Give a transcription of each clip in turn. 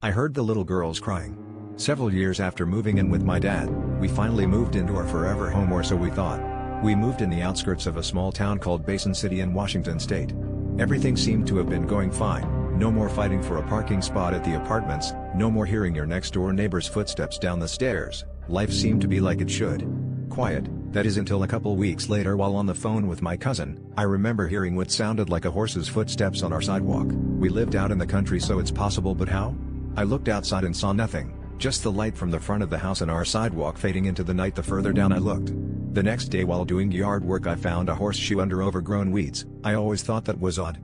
I heard the little girls crying. Several years after moving in with my dad, we finally moved into our forever home, or so we thought. We moved in the outskirts of a small town called Basin City in Washington State. Everything seemed to have been going fine. No more fighting for a parking spot at the apartments, no more hearing your next door neighbor's footsteps down the stairs. Life seemed to be like it should. Quiet, that is, until a couple weeks later, while on the phone with my cousin, I remember hearing what sounded like a horse's footsteps on our sidewalk. We lived out in the country, so it's possible, but how? I looked outside and saw nothing, just the light from the front of the house and our sidewalk fading into the night the further down I looked. The next day, while doing yard work, I found a horseshoe under overgrown weeds. I always thought that was odd.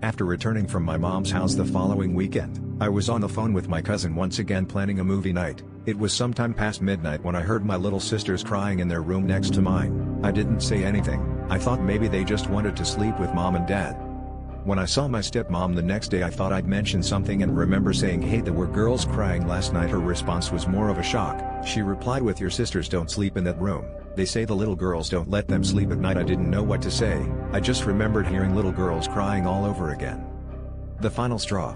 After returning from my mom's house the following weekend, I was on the phone with my cousin once again, planning a movie night. It was sometime past midnight when I heard my little sisters crying in their room next to mine. I didn't say anything. I thought maybe they just wanted to sleep with mom and dad. When I saw my stepmom the next day, I thought I'd mention something and remember saying, "Hey, there were girls crying last night." Her response was more of a shock. She replied with, "Your sisters don't sleep in that room. They say the little girls don't let them sleep at night." I didn't know what to say. I just remembered hearing little girls crying all over again. The final straw.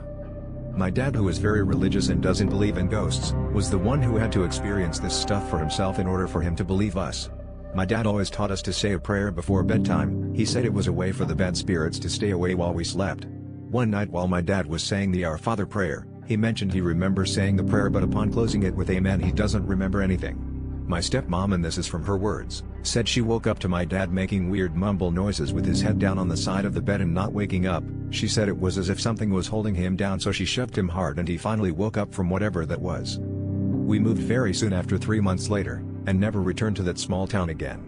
My dad, who is very religious and doesn't believe in ghosts, was the one who had to experience this stuff for himself in order for him to believe us. My dad always taught us to say a prayer before bedtime. He said it was a way for the bad spirits to stay away while we slept. One night while my dad was saying the Our Father prayer, he mentioned he remembers saying the prayer, but upon closing it with Amen, he doesn't remember anything. My stepmom, and this is from her words, said she woke up to my dad making weird mumble noises with his head down on the side of the bed and not waking up. She said it was as if something was holding him down, so she shoved him hard and he finally woke up from whatever that was. We moved very soon after, 3 months later, and never returned to that small town again.